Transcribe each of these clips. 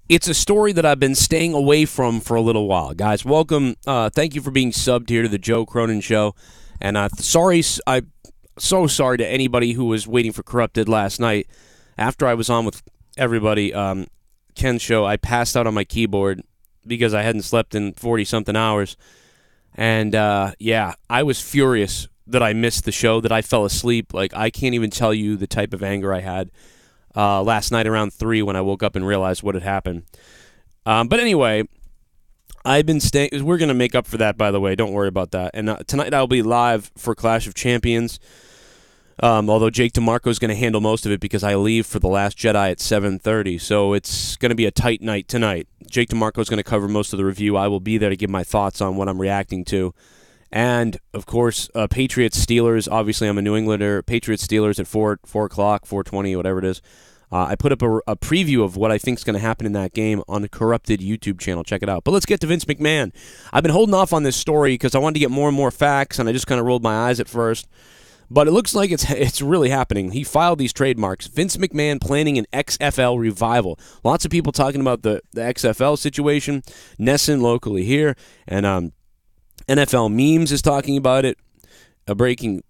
it's a story that I've been staying away from for a little while. Guys, welcome. Thank you for being subbed here to the Joe Cronin Show. And I'm so sorry to anybody who was waiting for Corrupted last night. After I was on with everybody, Ken's show, I passed out on my keyboard because I hadn't slept in 40-something hours. And, yeah, I was furious that I missed the show, that I fell asleep. Like, I can't even tell you the type of anger I had last night around 3 when I woke up and realized what had happened. But anyway, I've been staying. We're going to make up for that, by the way. Don't worry about that. And tonight I'll be live for Clash of Champions. Although Jake DeMarco is going to handle most of it because I leave for The Last Jedi at 7:30. So it's going to be a tight night tonight. Jake DeMarco is going to cover most of the review. I will be there to give my thoughts on what I'm reacting to. And, of course, Patriots-Steelers. Obviously, I'm a New Englander. Patriots-Steelers at 4 o'clock, 4:20, whatever it is. I put up a preview of what I think is going to happen in that game on the Corrupted YouTube channel. Check it out. But let's get to Vince McMahon. I've been holding off on this story because I wanted to get more and more facts, and I just kind of rolled my eyes at first. But it looks like it's really happening. He filed these trademarks. Vince McMahon planning an XFL revival. Lots of people talking about the XFL situation. Nesson locally here, and NFL Memes is talking about it. Breaking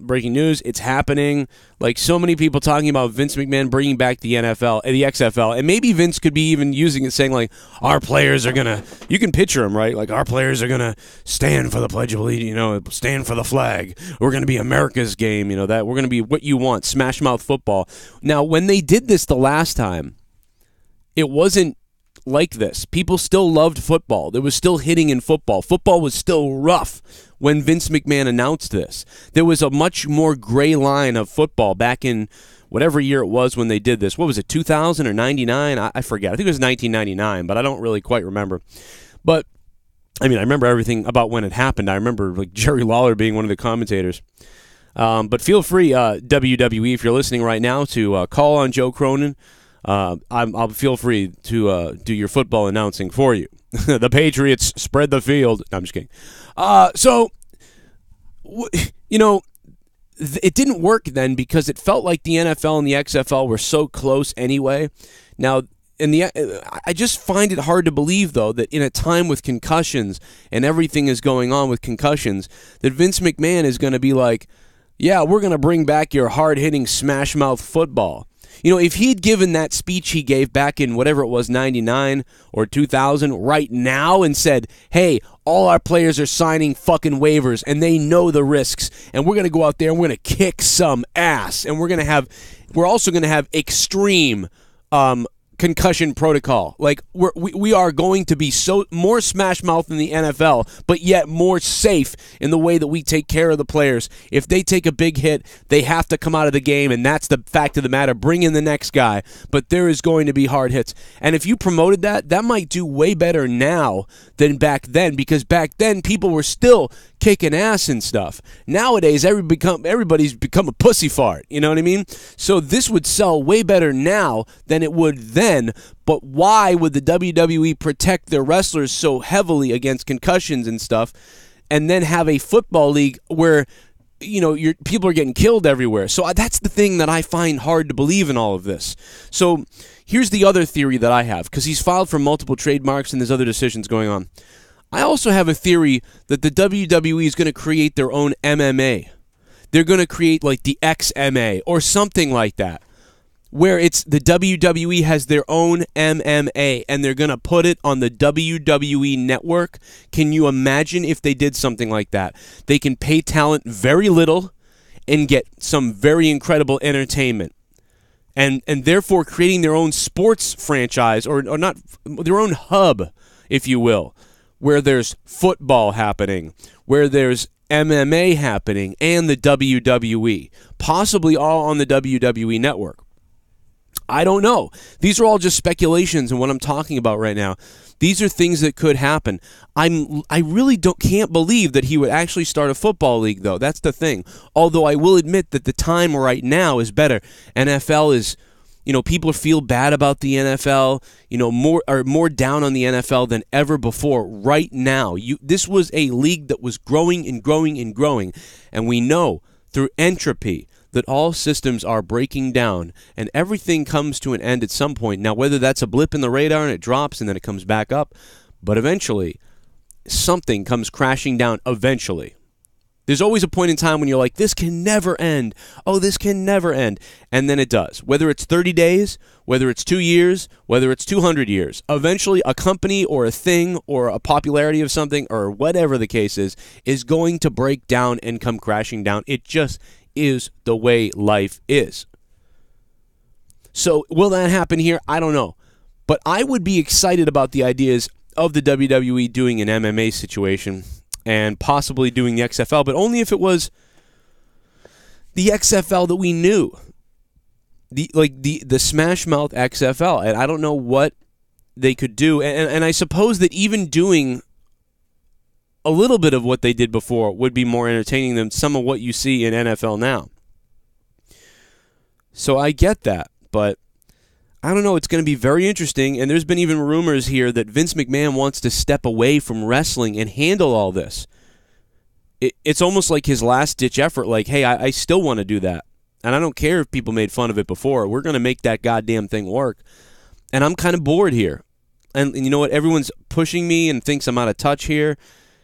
news. It's happening. Like so many people talking about Vince McMahon bringing back the NFL, the XFL, and maybe Vince could be even using it, saying like, "Our players are gonna." You can picture him, right? Like our players are gonna stand for the Pledge of Allegiance, stand for the flag. We're gonna be America's game, that we're gonna be what you want, smash mouth football. Now, when they did this the last time, it wasn't like this. People still loved football. There was still hitting in football. Football was still rough when Vince McMahon announced this. There was a much more gray line of football back in whatever year it was when they did this. What was it, 2000 or 99? I forget. I think it was 1999, but I don't really quite remember. But, I mean, I remember everything about when it happened. I remember like Jerry Lawler being one of the commentators. But feel free, WWE, if you're listening right now, to call on Joe Cronin. I'll feel free to do your football announcing for you. The Patriots spread the field. No, I'm just kidding. It didn't work then because it felt like the NFL and the XFL were so close anyway. Now, I just find it hard to believe, though, that in a time with concussions and everything is going on with concussions, that Vince McMahon is going to be like, yeah, we're going to bring back your hard-hitting smash-mouth football. If he'd given that speech he gave back in whatever it was, 99 or 2000, right now and said, hey, all our players are signing fucking waivers and they know the risks and we're going to go out there and we're going to kick some ass and we're also going to have extreme concussion protocol. Like we are going to be so more smash mouth than the NFL, but yet more safe in the way that we take care of the players. If they take a big hit, they have to come out of the game, and that's the fact of the matter. Bring in the next guy, but there is going to be hard hits. And if you promoted that might do way better now than back then, because back then people were still kicking ass and stuff. Nowadays, everybody's become a pussy fart. You know what I mean? So this would sell way better now than it would then. But why would the WWE protect their wrestlers so heavily against concussions and stuff, and then have a football league where people are getting killed everywhere? So that's the thing that I find hard to believe in all of this. So here's the other theory that I have, because he's filed for multiple trademarks and there's other decisions going on. I also have a theory that the WWE is going to create their own MMA. They're going to create like the XMA or something like that, where it's the WWE has their own MMA and they're going to put it on the WWE network. Can you imagine if they did something like that? They can pay talent very little and get some very incredible entertainment. And therefore creating their own sports franchise, or not, their own hub, if you will, where there's football happening, where there's MMA happening, and the WWE, possibly all on the WWE network. I don't know. These are all just speculations and what I'm talking about right now. These are things that could happen. I really can't believe that he would actually start a football league, though. That's the thing. Although I will admit that the time right now is better. NFL is, people feel bad about the NFL, more down on the NFL than ever before right now. This was a league that was growing and growing and growing, and we know through entropy that all systems are breaking down and everything comes to an end at some point. Now, whether that's a blip in the radar and it drops and then it comes back up, but eventually something comes crashing down eventually. There's always a point in time when you're like, this can never end. Oh, this can never end. And then it does. Whether it's 30 days, whether it's 2 years, whether it's 200 years. Eventually, a company or a thing or a popularity of something or whatever the case is going to break down and come crashing down. It just is the way life is. So will that happen here? I don't know. But I would be excited about the ideas of the WWE doing an MMA situation and possibly doing the XFL, but only if it was the XFL that we knew. The Smash Mouth XFL. And I don't know what they could do. And I suppose that even doing a little bit of what they did before would be more entertaining than some of what you see in NFL now. So I get that, but I don't know. It's going to be very interesting, and there's been even rumors here that Vince McMahon wants to step away from wrestling and handle all this. It's almost like his last-ditch effort, like, hey, I still want to do that, and I don't care if people made fun of it before. We're going to make that goddamn thing work, and I'm kind of bored here. And you know what? Everyone's pushing me and thinks I'm out of touch here.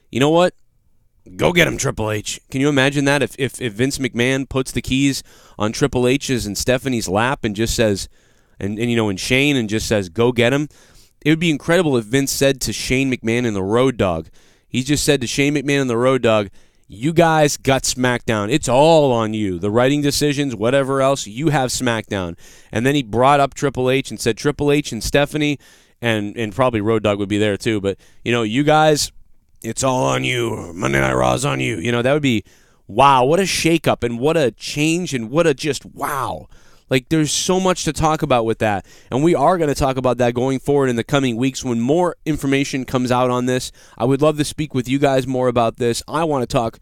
You know what? Go get him, Triple H. Can you imagine that if Vince McMahon puts the keys on Triple H's and Stephanie's lap and just says... And you know, and Shane, and just says, go get him. It would be incredible if Vince said to Shane McMahon and the Road Dogg, he just said to Shane McMahon and the Road Dogg, you guys got SmackDown. It's all on you. The writing decisions, whatever else, you have SmackDown. And then he brought up Triple H and said, Triple H and Stephanie, and probably Road Dogg would be there too, but, you know, you guys, it's all on you. Monday Night Raw's on you. You know, that would be, wow, what a shakeup and what a change and what a just, wow. Like, there's so much to talk about with that, and we are going to talk about that going forward in the coming weeks when more information comes out on this. I would love to speak with you guys more about this. I want to talk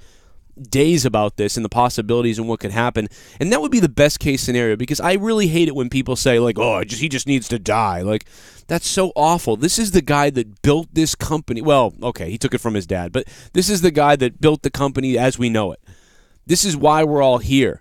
days about this and the possibilities and what could happen, and that would be the best case scenario, because I really hate it when people say, like, oh, he just needs to die. Like, that's so awful. This is the guy that built this company. Well, okay, he took it from his dad, but this is the guy that built the company as we know it. This is why we're all here.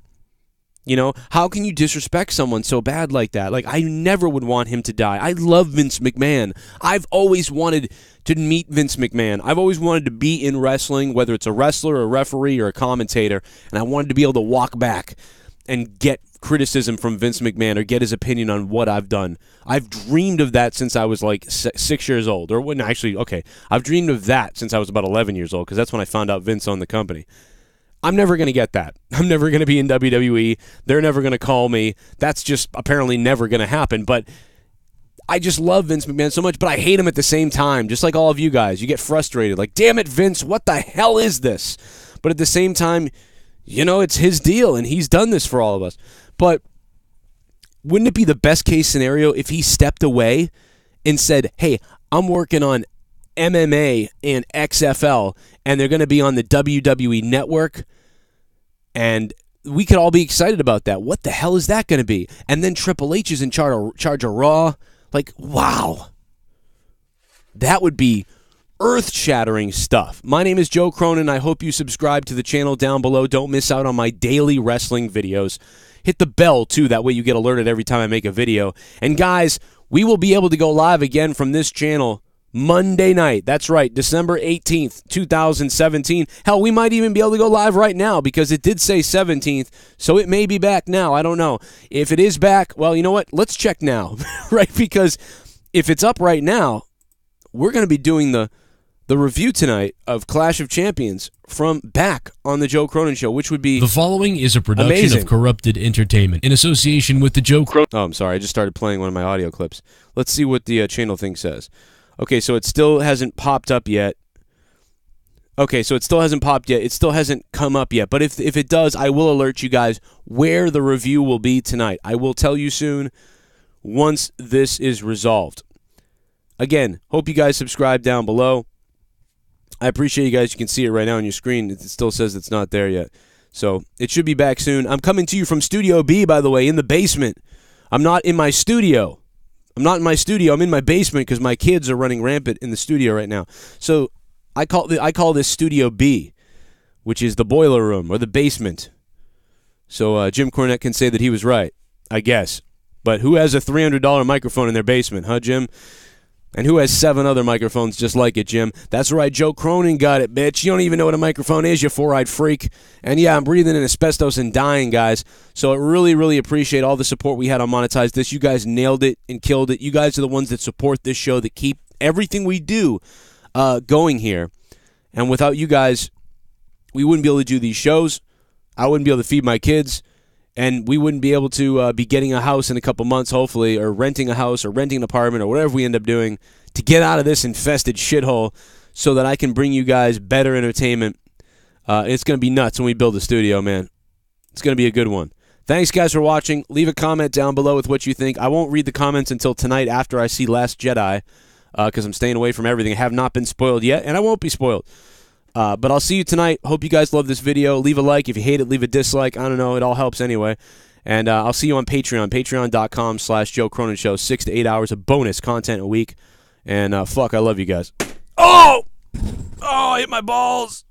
You know, how can you disrespect someone so bad like that? Like, I never would want him to die. I love Vince McMahon. I've always wanted to meet Vince McMahon. I've always wanted to be in wrestling, whether it's a wrestler, a referee, or a commentator, and I wanted to be able to walk back and get criticism from Vince McMahon or get his opinion on what I've done. I've dreamed of that since I was like 6 years old. Or when actually, okay, I've dreamed of that since I was about 11 years old, because that's when I found out Vince owned the company. I'm never going to get that. I'm never going to be in WWE. They're never going to call me. That's just apparently never going to happen. But I just love Vince McMahon so much, but I hate him at the same time. Just like all of you guys. You get frustrated. Like, damn it, Vince, what the hell is this? But at the same time, you know, it's his deal, and he's done this for all of us. But wouldn't it be the best case scenario if he stepped away and said, hey, I'm working on MMA and XFL, and they're going to be on the WWE network, and we could all be excited about that. What the hell is that going to be? And then Triple H is in charge of Raw. Like, wow. That would be earth-shattering stuff. My name is Joe Cronin. I hope you subscribe to the channel down below. Don't miss out on my daily wrestling videos. Hit the bell, too. That way you get alerted every time I make a video. And, guys, we will be able to go live again from this channel Monday night. That's right, December 18th, 2017. Hell, we might even be able to go live right now, because it did say 17th, so it may be back now. I don't know. If it is back, well, you know what? Let's check now, right? Because if it's up right now, we're going to be doing the review tonight of Clash of Champions from back on the Joe Cronin Show, which would be The following is a production amazing. Of Corrupted Entertainment in association with the Joe Cronin. Oh, I'm sorry. I just started playing one of my audio clips. Let's see what the channel thing says. Okay, so it still hasn't popped up yet. Okay, so it still hasn't popped yet. It still hasn't come up yet. But if it does, I will alert you guys where the review will be tonight. I will tell you soon once this is resolved. Again, hope you guys subscribe down below. I appreciate you guys. You can see it right now on your screen. It still says it's not there yet. So it should be back soon. I'm coming to you from Studio B, by the way, in the basement. I'm not in my studio. I'm not in my studio. I'm in my basement because my kids are running rampant in the studio right now. So I call this Studio B, which is the boiler room or the basement. So Jim Cornette can say that he was right, I guess. But who has a $300 microphone in their basement, huh, Jim? And who has 7 other microphones just like it, Jim? That's right, Joe Cronin got it, bitch. You don't even know what a microphone is, you four-eyed freak. And yeah, I'm breathing in asbestos and dying, guys. So I really, really appreciate all the support we had on Monetize This. You guys nailed it and killed it. You guys are the ones that support this show, that keep everything we do going here. And without you guys, we wouldn't be able to do these shows. I wouldn't be able to feed my kids. And we wouldn't be able to be getting a house in a couple months, hopefully, or renting a house or renting an apartment or whatever we end up doing to get out of this infested shithole so that I can bring you guys better entertainment. It's going to be nuts when we build a studio, man. It's going to be a good one. Thanks, guys, for watching. Leave a comment down below with what you think. I won't read the comments until tonight after I see Last Jedi because I'm staying away from everything. I have not been spoiled yet, and I won't be spoiled. But I'll see you tonight. Hope you guys love this video. Leave a like. If you hate it, leave a dislike. I don't know. It all helps anyway. And I'll see you on Patreon. Patreon.com/Joe Cronin Show. 6 to 8 hours of bonus content a week. And fuck, I love you guys. Oh! Oh, I hit my balls.